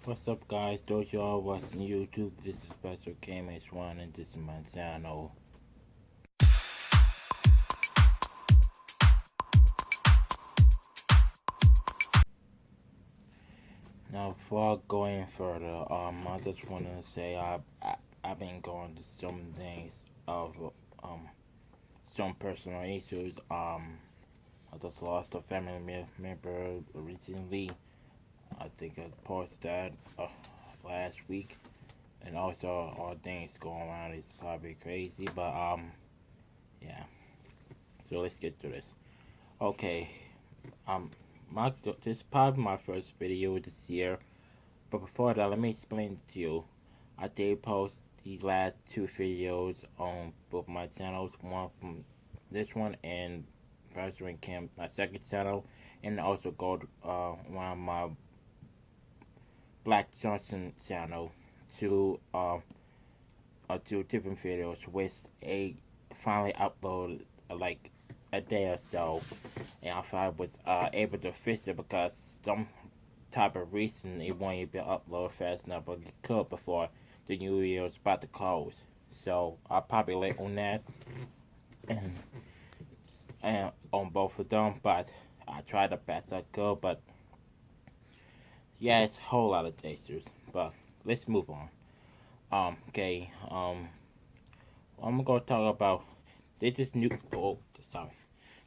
What's up, guys? Those y'all watching YouTube, this is Special KMH1, and this is my channel. Now, before going further, I just want to say I've been going to some things of some personal issues. I just lost a family member recently. I think I posted that last week, and also all things going around is probably crazy, but yeah. So let's get to this. Okay, um, this is probably my first video this year, but before that, let me explain to you. I did post these last two videos on both my channels, one from this one and first one came my second channel, and also go to one of my Black Johnson channel to two different videos, which a finally uploaded like a day or so, and I thought I was able to fix it because some type of reason it won't even upload fast enough, but it could before the new year was about to close. So I'll probably late on that and, and on both of them, but I tried the best I could. But yeah, it's a whole lot of issues. But let's move on. Okay. I'm gonna talk about this new. Oh, sorry.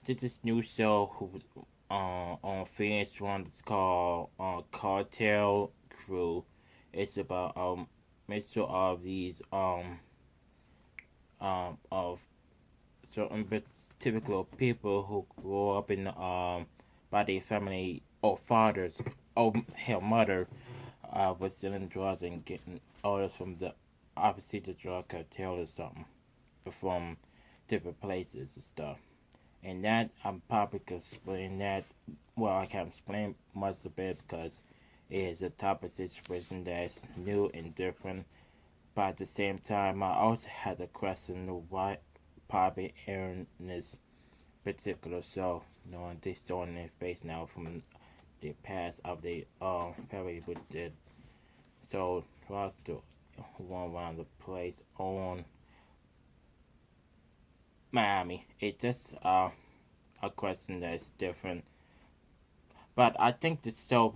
This new show who's on Phoenix one. It's called Cartel Crew. It's about mixture of these of certain but typical people who grow up in by their family or fathers or hell mother was selling drugs and getting orders from the opposite the drug cartel or something from different places and stuff. And that I'm probably could explain that. Well, I can't explain much of it because it is a type of situation that's new and different. But at the same time, I also had a question of why probably airing this particular show. You know, they showing their face now from the past of the probably with did. So for us to one around the place on Miami, it's just a question that's different. But I think the show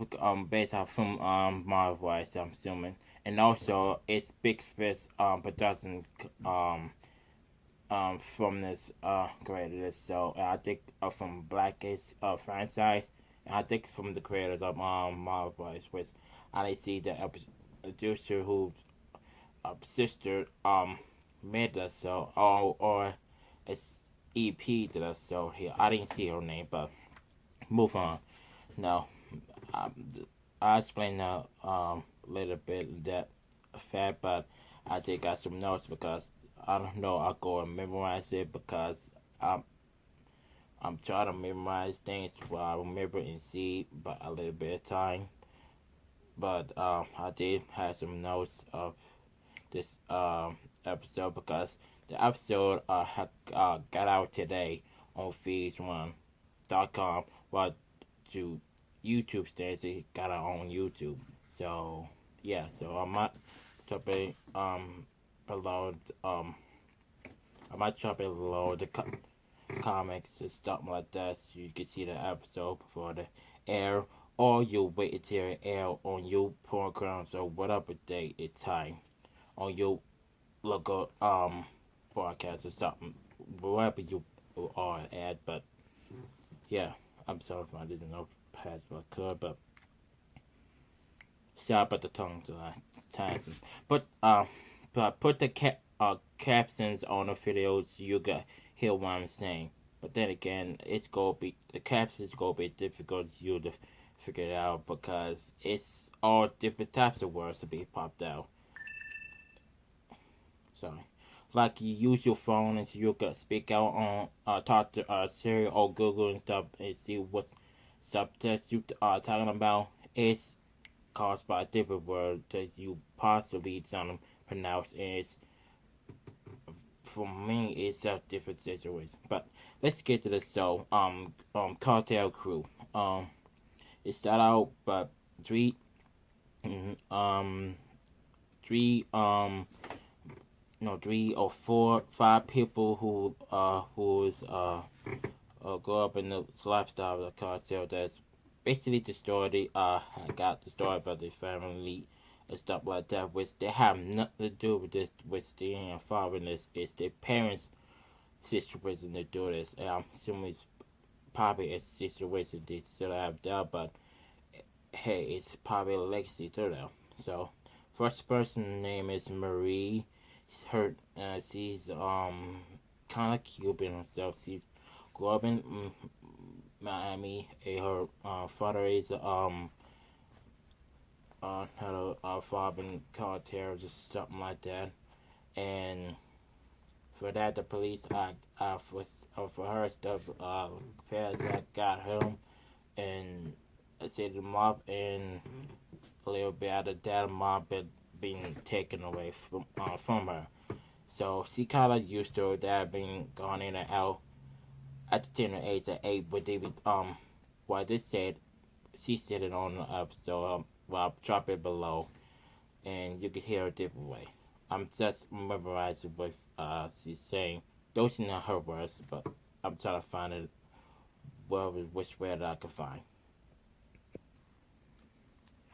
based off from Marvel Wise, I'm assuming, and also it's Big Fish production from this creator this show. And I think from Blackish franchise, and I think from the creators of Marvel Wise, which I see the producer whose sister made the show or it's EP to the show here. I didn't see her name, but move on. No, um, I explained a little bit that fact, but I just got some notes because I don't know. I'll go and memorize it because I'm trying to memorize things while I remember and see, but a little bit of time. But I did have some notes of this episode because the episode got out today on feeds1.com. Well, to YouTube stands, it got it on YouTube. So yeah, so I might drop it below I might drop it below the comics and stuff like that, so you can see the episode before the air, or you'll wait until it air on your program, so whatever day it's time on your local broadcast or something, wherever you are at. But yeah, I'm sorry if I didn't know past what I could, but sorry about the tongue to times. But put the captions on the videos, you got hear what I'm saying. But then again, it's gonna be the captions gonna be difficult for you to figure it out because it's all different types of words to be popped out. Sorry. Like you use your phone and so you can speak out on talk to Siri or Google and stuff and see what's subtext you are talking about. It's caused by a different word that you possibly trying to pronounce. And it's for me it's a different situation. But let's get to the show. Cartel Crew. It started out but three um three no, 3 or 4 5 people who is grow up in the lifestyle of the cartel that's basically destroyed it got destroyed by the family and stuff like that, which they have nothing to do with this, with the involved in this. It's their parents' situation to do this, and I'm assuming it's probably a situation they still have there, but hey, it's probably a legacy to them. So first person name is Marie. She's kind of Cuban herself. She grew up in Miami. Her father is had a father in cartel, just something like that. And for that, the police for her stuff past that got him and set him up, and a little bit out of that, mob had been taken away from her. So she kind of used to that being gone in and out at the tender age of 8. But they would what this said, she said it on the episode. Well, I'll drop it below, and you can hear a different way. I'm just memorizing what she's saying. Those are not her words, but I'm trying to find it which way that I can find.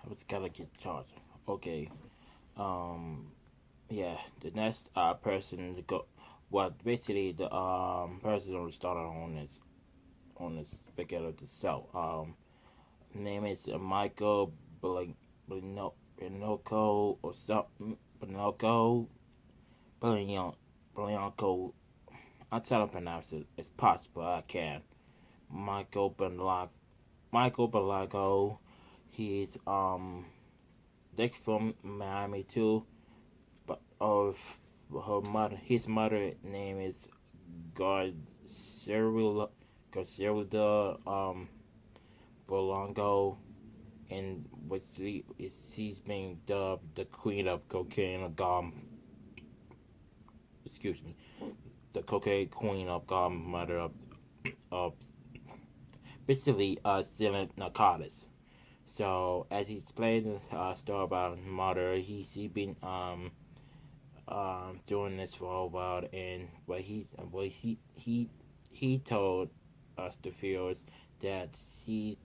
I was gotta get charged. Okay. Um. Yeah. The next person to go. Well, basically the person who started on this spaghetti to sell. Name is Michael Blanco or something. Blanco Blanco. I'm trying to pronounce it as possible I can. Michael Blanco. Michael Blanco. He's they from Miami too, but of his mother name is Garcerilla Garcerilla Bolongo, and she's being dubbed the queen of cocaine of excuse me, the cocaine queen of mother of basically selling narcotics. So as he explained the story about his mother, he been doing this for a while, and he told us the viewers that he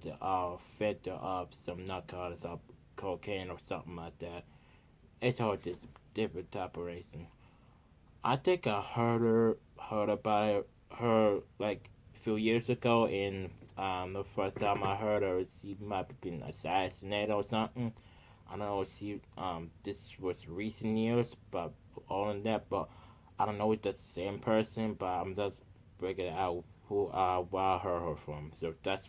fed her up some narcotics, up cocaine or something like that. It's hard this different operation. I think I heard about her like a few years ago, and the first time I heard her, she might have been assassinated or something. I don't know if she this was recent years, but all in that, but I don't know if that's the same person, but I'm just breaking out who where I heard her from. So that's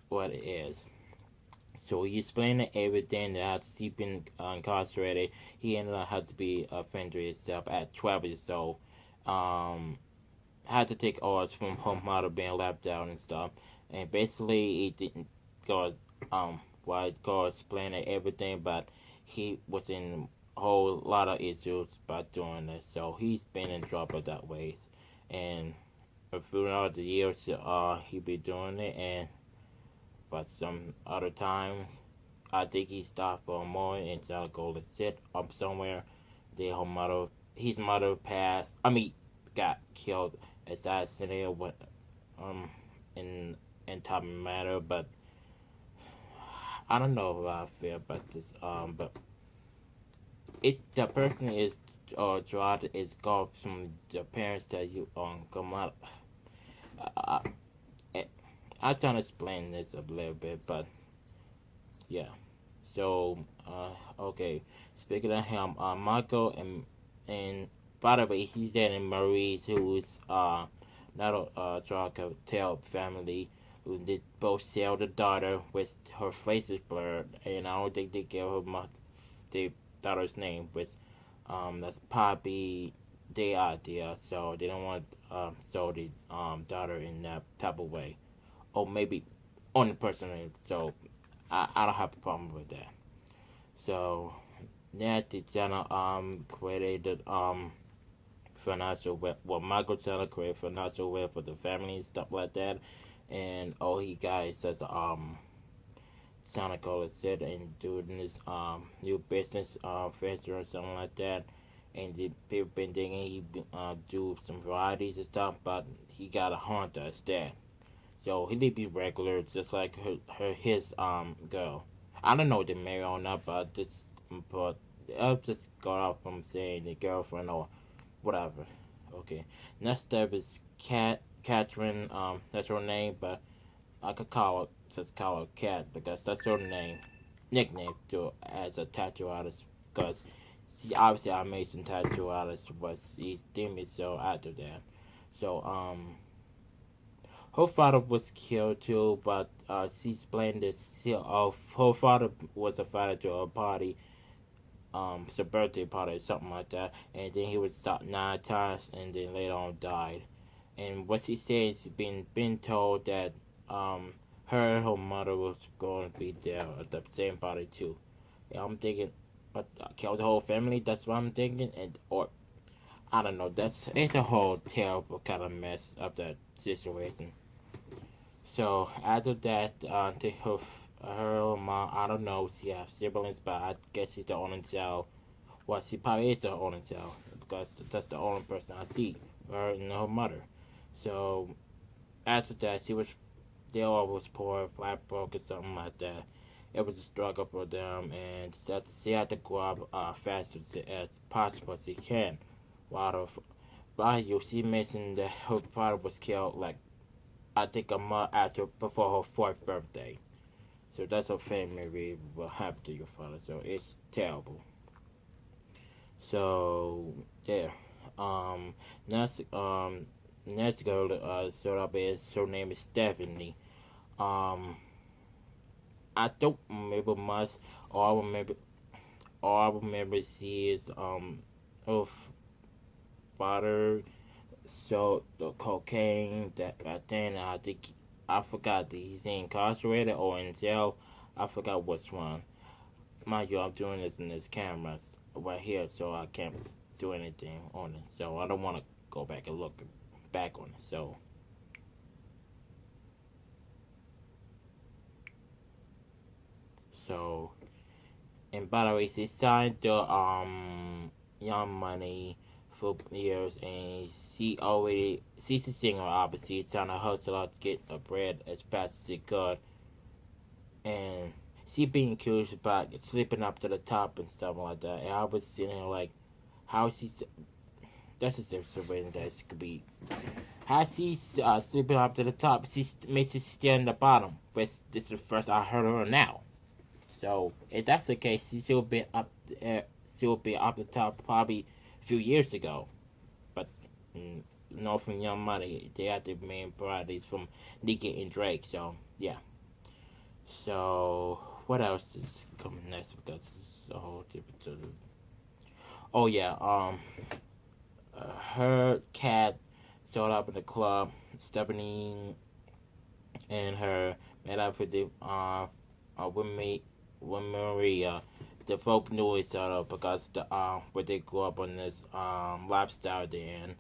what it is. So he explained everything that had he been incarcerated. He ended up had to be offender himself at 12 years old. Um, had to take orders from her mother being left out and stuff. And basically, he didn't go go explaining everything, but he was in a whole lot of issues by doing this. So he's been in trouble that ways. And throughout the years, he be doing it, and but some other times, I think he stopped for a moment and tried to go to sit up somewhere. Then his mother passed. I mean, got killed, assassinated with um in type of matter. But I don't know how I feel about this. But the person is tried is gone from the parents that you come out. I, I, I'm trying to explain this a little bit, but yeah. So, okay. Speaking of him, Michael and by the way, he's dead in Maurice, who's not a drug cartel family, who did both sell the daughter with her face is blurred, and I don't think they gave her the daughter's name, but that's probably their idea, so they don't want sell the daughter in that type of way, or maybe on the personal. So I don't have a problem with that. So that the channel created financial web, well, Michael channel created financial web for the family and stuff like that, and all he got is just Santa Cola said and doing this new business venture or something like that. And the people been thinking he do some varieties and stuff, but he got a Honda instead. So he did be regular, just like his girl. I don't know if they married or not, but I'll just go off from saying the girlfriend or whatever. Okay. Next up is Catherine. That's her name, but I could call her just call her Cat because that's her name nickname to as a tattoo artist because she obviously I made some tattoo artists but she deemed me so after that. So her father was killed too, but she explained this. Her father was a father to a party, it's a birthday party or something like that, and then he was shot 9 times, and then later on died. And what she said is been told that her and her mother was going to be there at the same party too. And I'm thinking, but kill the whole family. That's what I'm thinking, and or I don't know. That's it's a whole terrible kind of mess of that situation. So after that, her mom, I don't know, she has siblings, but I guess she's the only child. Well, she probably is the only child because that's the only person I see, her and her mother. So after that, they all was poor, flat broke, or something like that. It was a struggle for them, and that she had to grow up fast as possible as she can. While she mentioned that her father was killed like I think a month after before her fourth birthday. So that's her family what happened to your father. So it's terrible. So there. Um next next girl showed up is her name is Stephanie. Um I don't remember much. All I remember all I remember she is her father so the cocaine that back then I think I forgot that he's incarcerated or in jail. I forgot which one. Mind you, I'm doing this in this camera right here, so I can't do anything on it. So I don't want to go back and look back on it. So and by the way, she signed the Young Money for years, and she's a singer. Obviously, trying to hustle out to get the bread as fast as she could, and she being accused about sleeping up to the top and stuff like that. And I was sitting there like, how is she? That's just a situation that she could be. How she's sleeping up to the top? She makes it still in the bottom. But this is the first I heard of her now. So if that's the case, she should be up. She'll be up the top probably a few years ago. But no, from Young Money, they are the main priorities from Nika and Drake. So yeah. So what else is coming next? Because it's a whole different. Oh yeah. Her cat showed up in the club. Stephanie and her met up with the with me with Maria. The folk knew each other because where they grew up on this lifestyle then,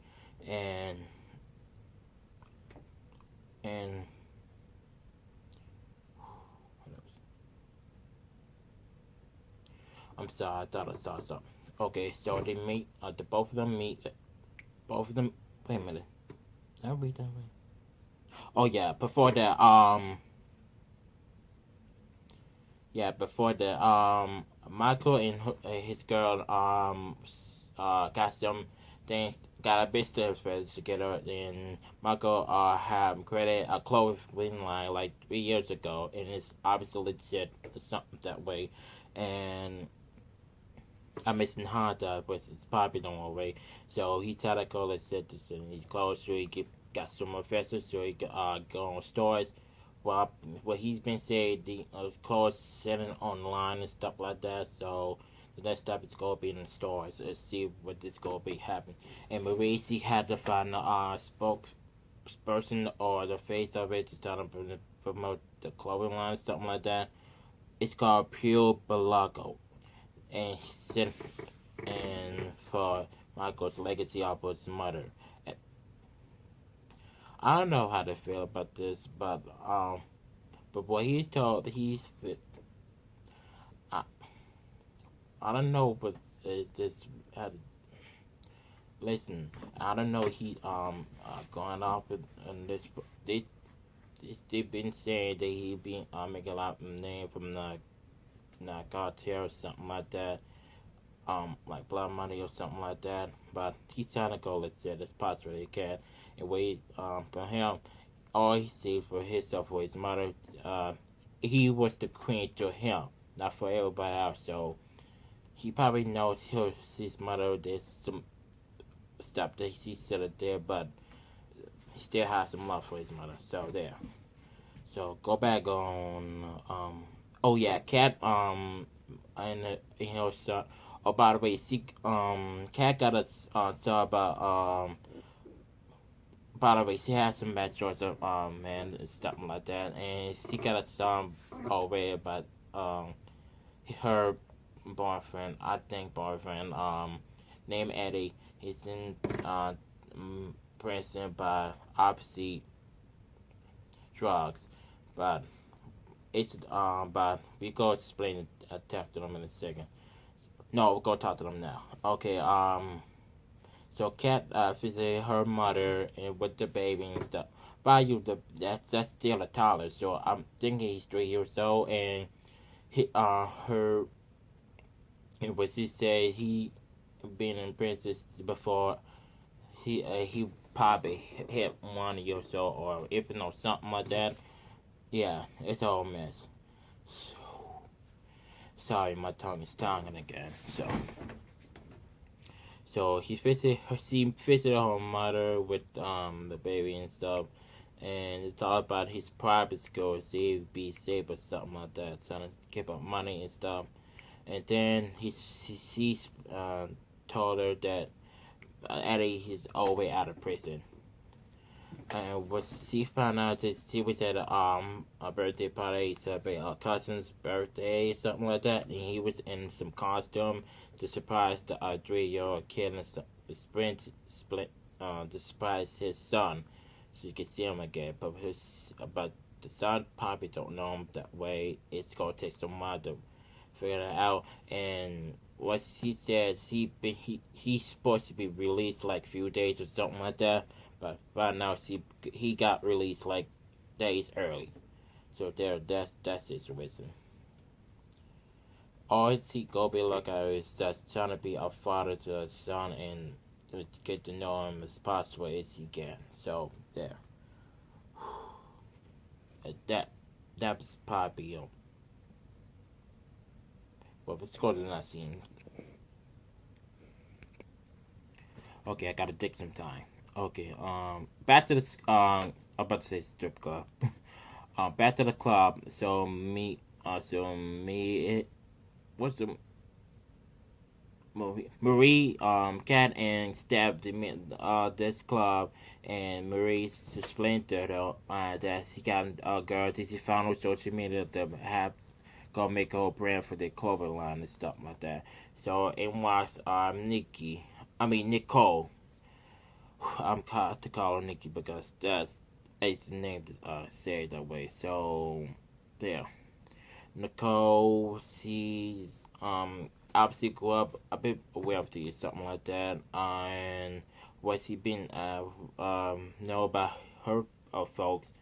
and and what else? I'm sorry, I thought I saw something. Okay, so they meet. The both of them meet. Both of them. Wait a minute. Did I read that right? Oh yeah. Before that. Yeah. Before that. Michael and his girl. Got some things. Got a business together. And Michael had created a clothing line like 3 years ago, and it's obviously legit. It's something that way, and I'm missing Honda, but it's popular already. So he tried to call it cities and he's close so he got some investors so he could go on stores. Well, what he's been saying, the clothes selling online and stuff like that. So the next step is going to be in the stores and see what this going to be happening. And Marisi had to find a spokesperson or the face of it to try to promote the clothing line, something like that. It's called Pure Balago and sent and for Michael's legacy of his mother. I don't know how to feel about this, but what he's told, I don't know, but is this had listen. I don't know. He going off and this they they've been saying that he been making a lot of name from the cartel or something like that. Like blood money or something like that. But he's trying to go. Let's say as possible he can. And wait for him, all he sees for himself for his mother. Uh, he was the queen to him, not for everybody else. So he probably knows his mother. There's some stuff that he said there, but he still has some love for his mother. So there. So go back on. Oh yeah, Cat. And so. Oh, by the way, see, Cat got a so about By the way, she has some bad choice of man and stuff like that, and she got a song already about her boyfriend. I think boyfriend named Eddie. He's in prison by opposite drugs, but it's but we go explain talk to them in a second. No, we'll go talk to them now. Okay, so Kat visited her mother and with the baby and stuff. By you, that's still a toddler. So I'm thinking he's 3 years old, and her, and what she said he been in prison before. He probably hit 1 year old or if you know something like that. Yeah, it's a whole mess. Sorry, my tongue is tonguing again. So she visited her mother with the baby and stuff, and it's all about his private school, see if be safe or something like that, trying to keep up money and stuff. And then she told her that Eddie is all the way out of prison. And what she found out that she was at a birthday party, celebrating her cousin's birthday, something like that, and he was in some costume to surprise the 3-year-old kid and to surprise his son, so you can see him again. But the son probably don't know him that way. It's gonna take some while to figure that out. And what she said, he's supposed to be released like few days or something like that. But right now, he got released like days early. So that's his reason. All he go be look at is just trying to be a father to his son and to get to know him as possible as he can. So there, that that's probably well, let's go to the next scene. Okay, I gotta take some time. Okay, back to the I'm about to say strip club. Back to the club. It, what's the movie? Marie, Cat and stabbed this club, and Marie explained to her that she got a girl that she found on social media to have go make a whole brand for their clothing line and stuff like that. So it was Nicole. I'm called to call her Nikki because that's it's the name to say it that way. So there, Nicole. She's obviously grew up a bit wealthy or something like that. And what she been know about her folks.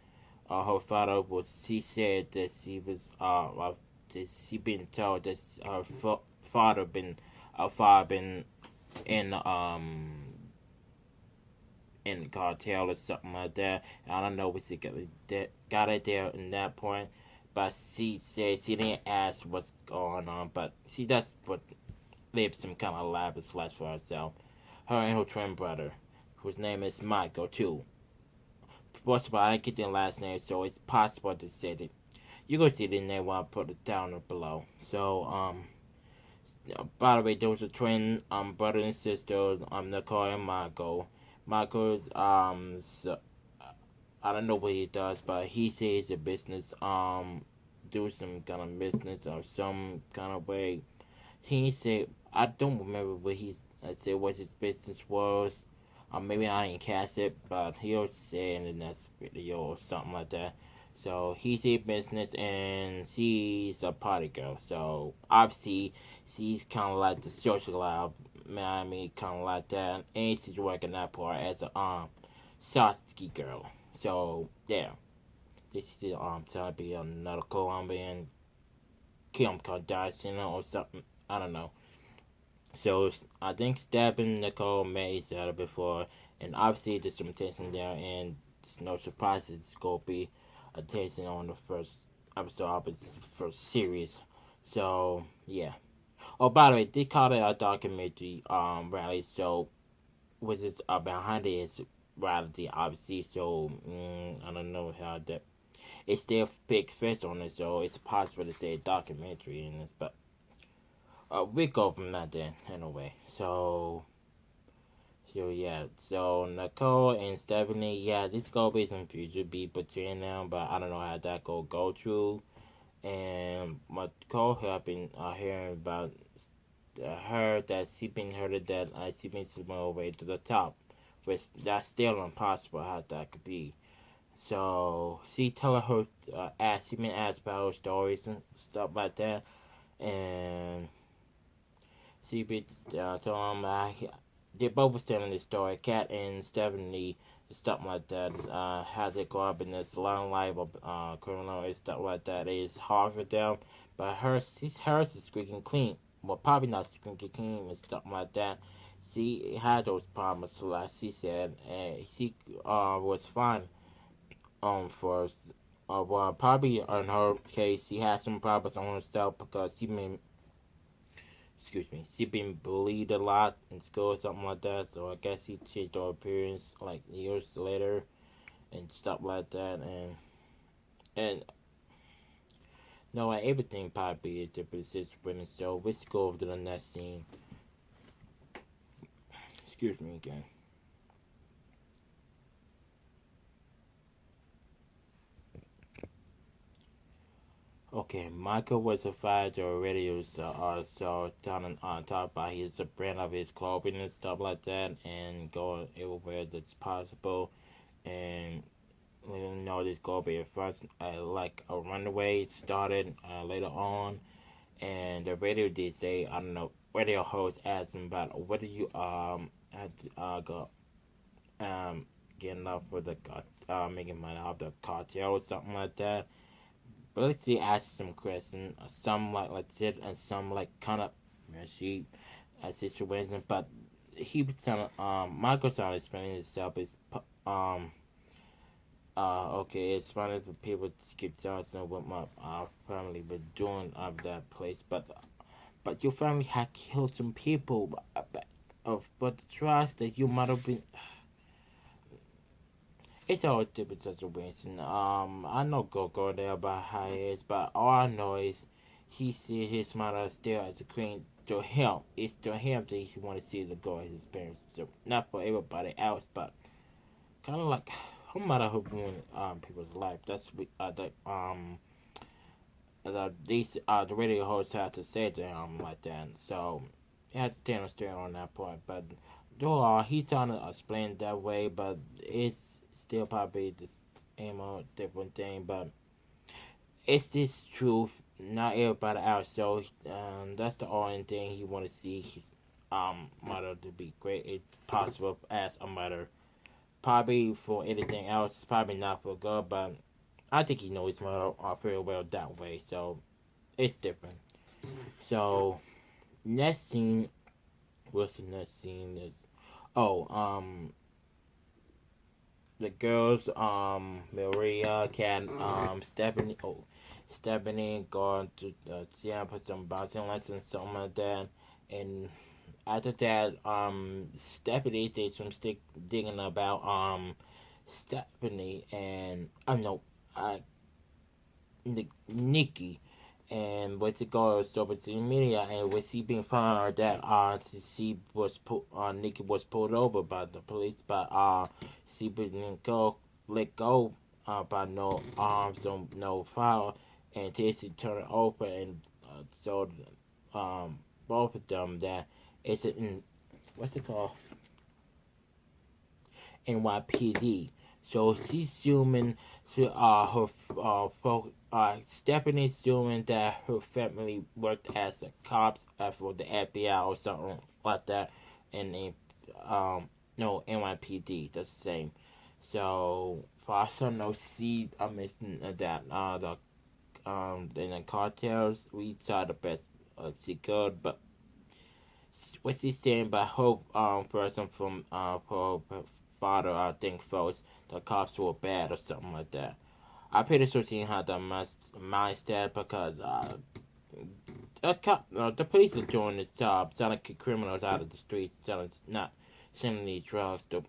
Her father was. She said that she was that she been told that her father been in in the cartel or something like that. I don't know what she got it there in that point, but she said she didn't ask what's going on, but she does put live some kind of lavish life for herself. Her and her twin brother, whose name is Michael too. First of all, I get their last name, so it's possible to say that. You go see the name while I put it down or below. So by the way, those are twin brother and sister, Nicole and Michael. Michael's I don't know what he does, but he says he's a business do some kind of business or some kind of way. He said I don't remember what he said what his business was. Maybe I didn't catch it, but he was saying in that video or something like that. So he's a business and she's a party girl. So obviously she's kind of like the social lab, Miami, kind of like that, and she's working that part as a Sasky girl. So yeah, this is trying to be another Colombian Kim Kardashian or something. I don't know. So I think Stebbin Nicole met each other before, and obviously there's some tension there, and there's no surprise it's gonna be a tension on the first episode of its first series. So yeah. Oh, by the way, they called it a documentary rally, so was it behind it is reality obviously. So I don't know how that. It's still big fish on it, so it's possible to say documentary in this, but we go from that then anyway. So yeah, so Nicole and Stephanie, yeah, this gonna be some future beat between them, but I don't know how that go through. And Nicole have been hearing about her that she been heard that she been swimming her way to the top, which that's still impossible how that could be. So she tell her she been asked about her stories and stuff like that, and she be telling they both was telling the story. Kat and Stephanie, stuff like that. How they grow up in this long life of criminal and stuff like that is hard for them. But hers is squeaking clean. Well, probably not squeaking clean and stuff like that. She had those problems, like she said, and she was fine. For well, probably in her case, she had some problems on herself because she been bullied a lot in school or something like that. So I guess she changed her appearance like years later and stuff like that. And no, like, everything probably is different situation. So let's go over to the next scene. Excuse me again. Okay, Michael was a fighter already, so talking on top about his brand of his clothing and stuff like that, and going everywhere that's possible, and you know this gonna be a first like a runaway started later on, and the radio did say I don't know radio host asked him about what do you had go getting up for the making money off the cartel or something like that. But let's see, ask some questions, some like legit and some like kind of she situation. But he was telling Michael trying to explain himself is okay, it's funny for people to keep telling us what my family was doing of that place, but your family had killed some people, but the trust that you might have been. It's all different situation. I know go there about how it is, but all I know is he see his mother still as a queen. To him, it's to him that he want to see the girl his parents. So not for everybody else, but kind of like her mother who ruined people's life. That's what the radio hosts had to say to him like that. So he had to stand straight on that point. But though he trying to explain it that way, but it's still probably the same or different thing. But it's this truth. Not everybody else. So that's the only thing he want to see his mother to be great. It's possible as a mother. Probably for anything else, probably not for good, but I think he knows his mother very well that way. So it's different. So next scene, what's the next scene is? Oh, the girls, Maria, Cat, Stephanie, Stephanie going to yeah, for some boxing lessons, something like that, and after that, Stephanie did some stick digging about Stephanie and I know, uh, Nikki, and what's it called? So it's in media, and was he being found out that she was Nikki was pulled over by the police, but she didn't go let go by no arms or no file, and Jesse turned it over and so both of them that it's in what's it called NYPD. So she's assuming Stephanie's assuming that her family worked as a cops for the FBI or something like that, and they no NYPD, that's the same. So for also no see I missing that the in the cartels we saw the best she could, but what she's saying about her person from her father I think felt the cops were bad or something like that. I'm pretty sure she had the mindset because the police are doing this job, selling criminals out of the streets, not selling these drugs to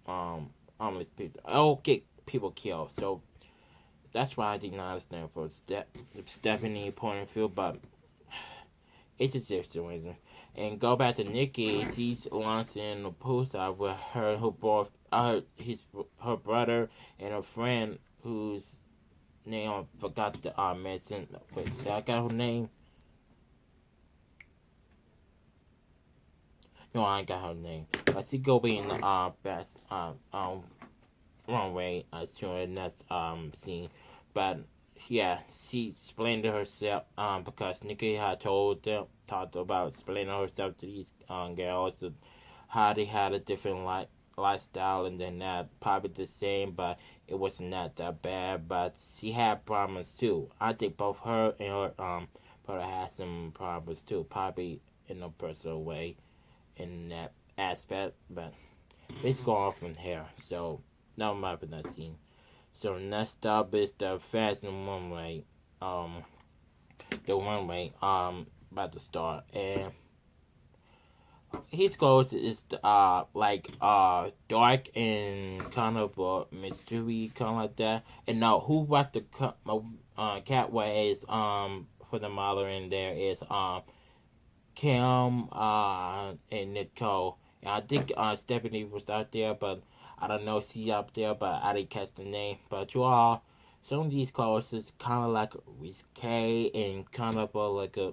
homeless people. Oh, get people killed. So that's why I did not understand for Stephanie point of view, but it's a situation. And go back to Nikki, she's launching a post out with her both, her brother and her friend whose name I forgot to mention. Wait, did I got her name? No, I ain't got her name. But she go be in the best runway during that scene. But yeah, she explained to herself because Nikki had talked about explaining herself to these girls how they had a different lifestyle and then that probably the same, but it wasn't that bad. But she had problems too. I think both her and her brother had some problems too, probably in a personal way in that aspect. But let's go on from here. So now I'm up in that scene. So next up is the fast and one way. The one way about to start, and his clothes is like dark and kind of mystery kind of like that. And now who brought the catway is for the model in there is Kim and Nicole. And I think Stephanie was out there, but I don't know if she up there, but I didn't catch the name. But you all, some of these clothes is kind of like risque and kind of like a.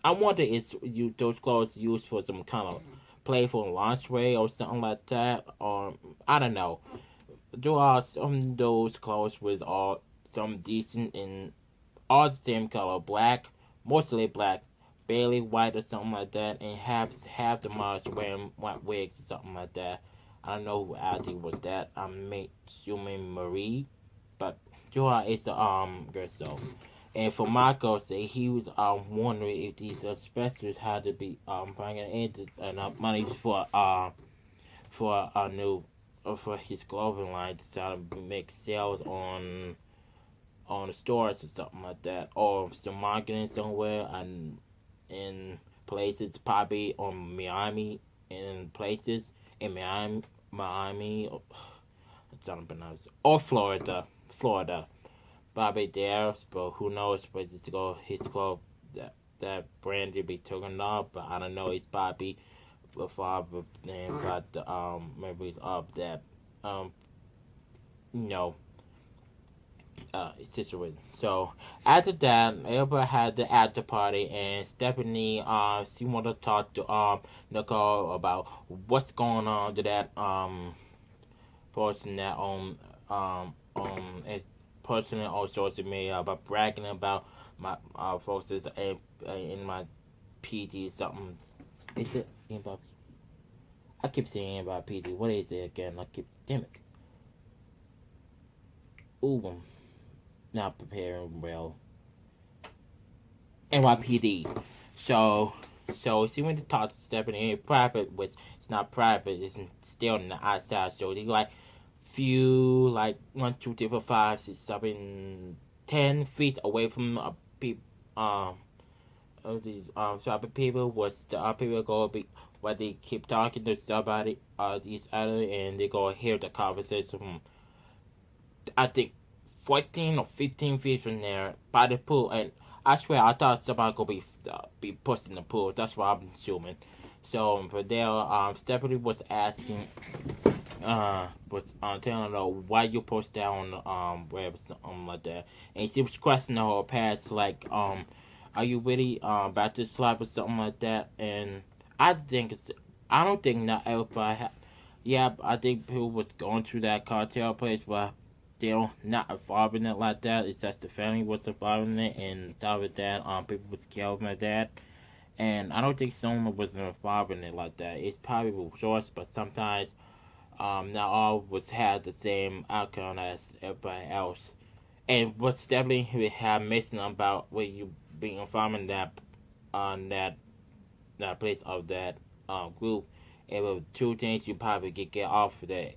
I wonder is you those clothes used for some kind of playful lingerie or something like that, or I don't know. There are some of those clothes with all some decent and all the same color, black, mostly black, barely white or something like that, and half the models wearing white wigs or something like that. I don't know who actually was that. I'm assuming Marie, but Joa is the girl. So, and for Marco, say he was wondering if these specialists had to be bringing in enough money for a new for his clothing line to try to make sales on the stores or something like that, or some marketing somewhere and in places, probably on Miami, in places in Miami, or Florida, probably there. But who knows? Places to go. His clothes that brand to be taken off, but I don't know. It's probably before name, but maybe it's up that um you know situation. So after that, everybody had the after party, and Stephanie, she wanted to talk to Nicole about what's going on to that person that is person on social media about bragging about my folks is in my PD something. Is it about? I keep saying about PD. What is it again? I keep damn it. Ooh, not preparing well. NYPD. So she went to talk to Stephanie in private, which it's not private, it's still on the outside. So they like few like 1, 2, 3, 4, 5, 6, 7, 10 feet away from people of these type of people was the people go be where they keep talking to somebody these other and they go hear the conversation from I think 14 or 15 feet from there by the pool, and I swear I thought somebody could be pushed in the pool. That's what I'm assuming. So for there, Stephanie was asking, was telling her why you post down wherever something like that, and she was questioning her past, like are you really about to slap or something like that? And I think I don't think not everybody Yeah, I think people was going through that cartel place, but they don't not involved in it like that. It's just the family was involved in it, and top of that, people was killed my dad. And I don't think someone was involved in it like that. It's probably resource, but sometimes not all was had the same outcome as everybody else. And what's definitely we have missing about where you being involved in that on that place of that group, it was two things you probably get off of that.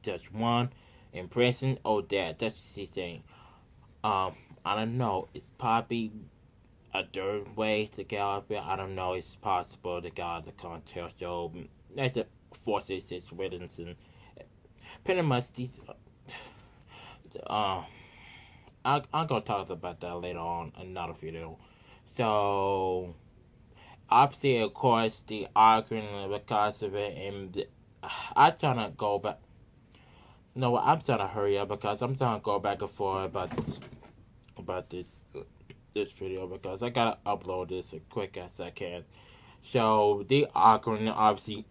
Just one, in prison or that. That's what she's saying. Um, I don't know. It's probably a third way to get out of it. I don't know. It's possible to get out of the contest. So that's a 466 witness and pretty much these. Uh, I'm gonna talk about that later on in another video. So obviously, of course, the arguing because of it, and I'm trying to go back. No, I'm trying to hurry up because I'm trying to go back and forth about this video because I gotta upload this as quick as I can. So they arguing, obviously,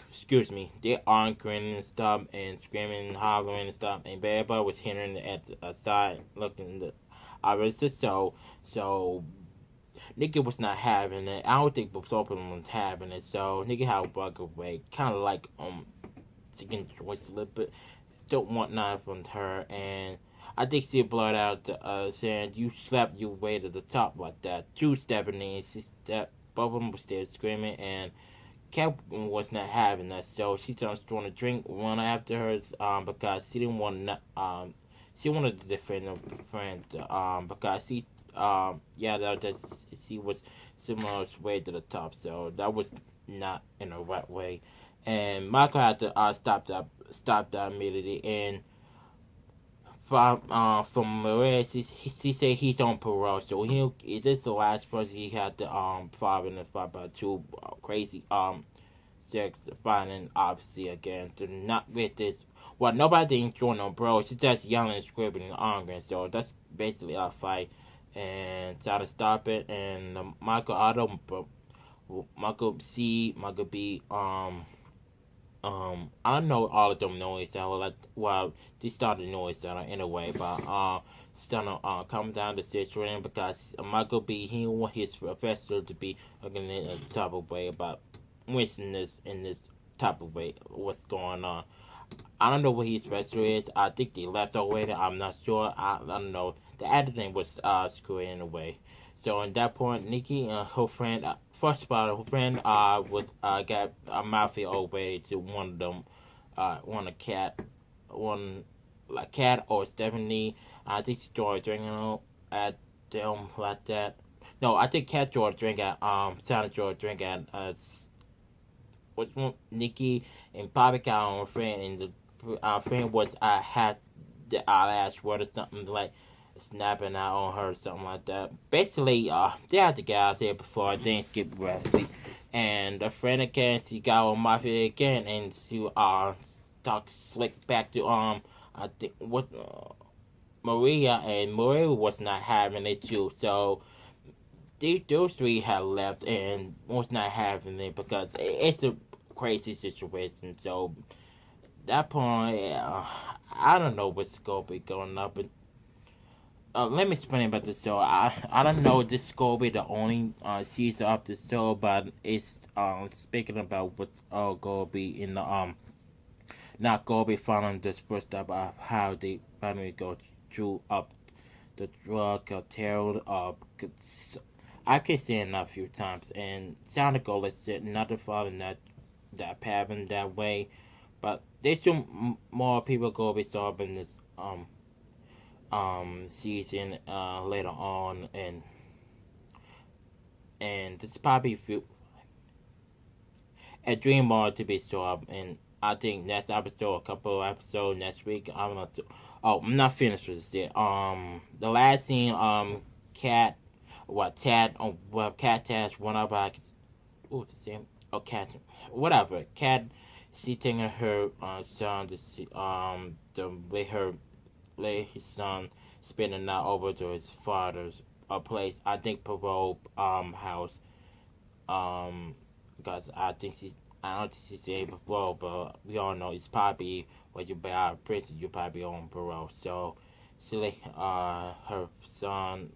excuse me, they arguing and stuff and screaming and hollering and stuff, and everybody was hearing at the side looking the obviously so nigga was not having it. I don't think both of them was having it. So nigga had a bug away, kind of like taking choice a little bit. Don't want none from her, and I think she blurred out saying you slapped your way to the top like that. Two stepping in, she stepped. Both of them was still screaming, and Kat was not having that. So she started trying to drink one after hers because she didn't want she wanted to defend her friend because yeah, that just she was similar way to the top, so that was not in the right way. And Michael had to stop that immediately. And from Maria, she said he's on parole, so he this is the last person he had to file in the fight by two crazy sex finding obviously again to not with this. Well, nobody didn't join no bro. She's just yelling and screaming and arguing. So that's basically our fight, and try to stop it. And Michael Otto, Michael C, Michael B, I don't know all of them know each other. Like, well, they started to know each other anyway, but starting to come down the situation because Michael B. He want his professor to be looking in a type of way about wincing this in this type of way. What's going on? I don't know what his professor is. I think they left already. I'm not sure. I don't know. The editing was screwed anyway. So at that point, Nikki and her friend, first of all, her friend was got a mafia away to one of them, one a cat, one like cat or Stephanie. I think she started drinking at them like that. No, I think Cat George drink at Santa George drink at what's one Nikki and Bobby got on her friend, and the friend was had the eyelash word or something like snapping out on her or something like that. Basically, they had to get out there before things get rusty. And the friend again, she got on Mafia again, and she talked slick back to I think what Maria, and Maria was not having it too. So those three had left and was not having it because it's a crazy situation. So that point, I don't know what's gonna be going up, but let me explain about the show. I don't know if this gonna be the only season of the show, but it's speaking about what's gonna be in the not gonna be following this first step of how they finally go through up the drug cartel. I can say it a few times, and sounded go legit, not to follow that path in that way, but there's some more people gonna be solving this season later on, and it's probably few a dream more to be solved. And I think next episode, a couple of episodes next week. I'm not. Oh, I'm not finished with this yet. The last scene. Cat. What Cat? Oh, well, Cat Tash went up. Oh, it's the same. Oh, Cat. Whatever. Cat. She taking her son to see to let her let his son spend the night over to his father's place. I think parole house. Because I think she's I don't think she's able before, but we all know it's probably when you be out of prison, you probably on parole. So she let her son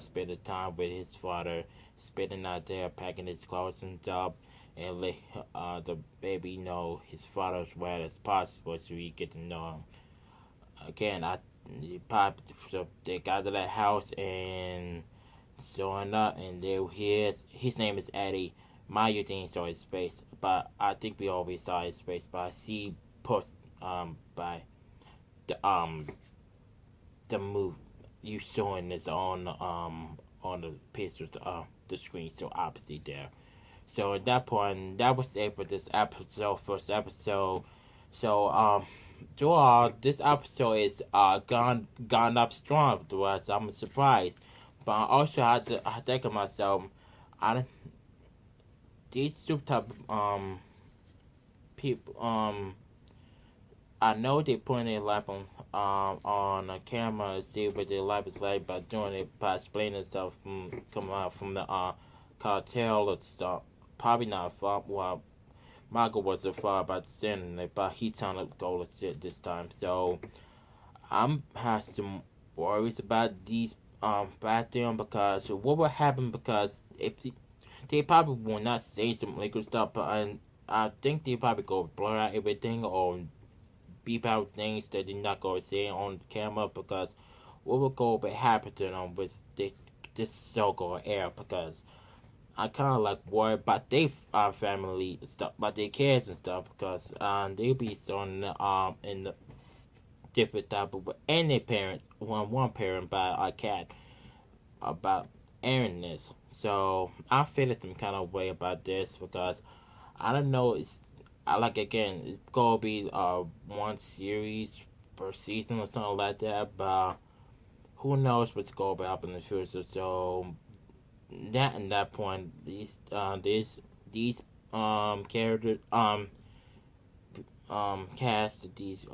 spend the time with his father, spending out there packing his clothes and stuff, and let the baby know his father as well as possible so he get to know him. Again, so they got to that house and showing up, and there he is. His name is Eddie. My thing saw his face, but I think we always saw his face. But I see post by the the move you showing this on the pictures the screen so obviously there. So at that point, that was it for this episode, first episode. So Joel, this episode is gone up strong to us. I'm surprised, but also I think of myself, I don't- these two type people I know they putting their life on a camera and see what their life is like by doing it by explaining stuff from coming out from the cartel or stuff. Probably not far. Well, Michael was a far about sending it, but he trying to go to shit this time. So I'm has some worries about these back them because what would happen because if they probably will not say some legal stuff, but I think they probably go blur out everything or beep out things that they're not gonna say on camera because what will go but happen to them with this show gonna air because I kind of like worry about their family and stuff, about their kids and stuff because they'll be on in the different type of and their parents one parent by a cat about airing this. So I feel some kind of way about this because I don't know. It's I like again. It's gonna be one series per season or something like that. But who knows what's gonna happen in the future? So that and that point, these characters cast these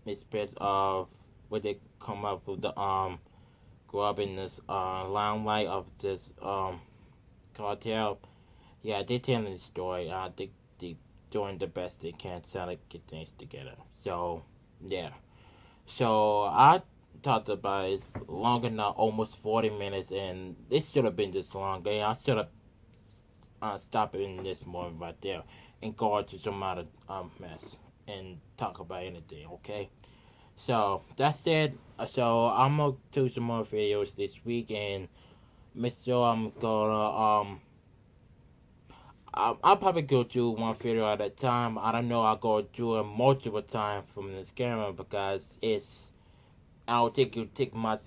aspects of what they come up with the grabbing this limelight of this cartel. Yeah, they telling the story. I think they doing the best they can to get things together. So yeah. So I talked about it longer now, almost 40 minutes, and it should have been this long. I should have stopped it in this moment right there and go to some other mess and talk about anything. Okay. So that's it. So I'm gonna do some more videos this week, and Mr. I'm gonna I'll probably go do one video at a time. I don't know. I'll go do it multiple times from this camera because it's. I'll take my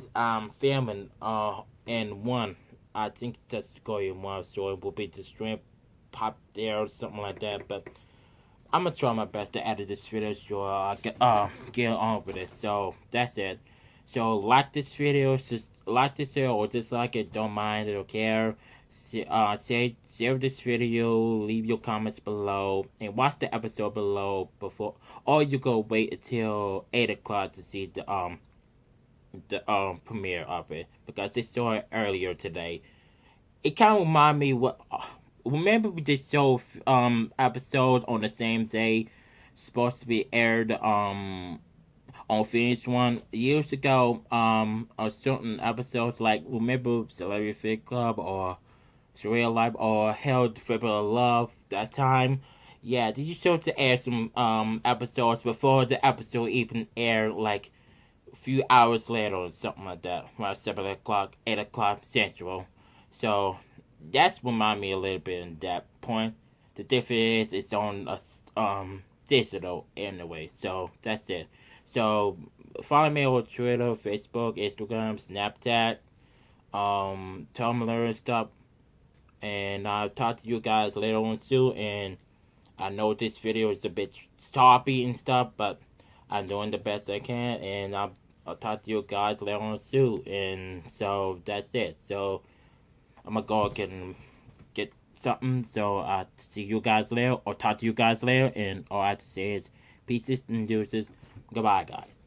filming in one. I think it's just going in one, so it will be the stream pop there or something like that. But I'm gonna try my best to edit this video so I can get on with it. So that's it. So like this video, just like this video or dislike it, don't mind, I don't care. Share this video, leave your comments below, and watch the episode below before, or you go wait until 8 o'clock to see the premiere of it because they saw it earlier today. It kind of remind me what. Remember we did show episodes on the same day, supposed to be aired on Phoenix One years ago. On certain episodes like remember Celebrity Fit Club or Surreal Life or Hell Triple of Love that time. Yeah, did you show to air some episodes before the episode even aired like a few hours later or something like that, around 7 o'clock, 8 o'clock Central. So that's remind me a little bit in that point. The difference is it's on a digital anyway. So that's it. So follow me on Twitter, Facebook, Instagram, Snapchat, Tumblr and stuff. And I'll talk to you guys later on too. And I know this video is a bit choppy and stuff, but I'm doing the best I can. And I'll talk to you guys later on too. And so that's it. So I'm gonna go get something. So I'll see you guys later or talk to you guys later. And all I have to say is pieces and deuces. Goodbye, guys.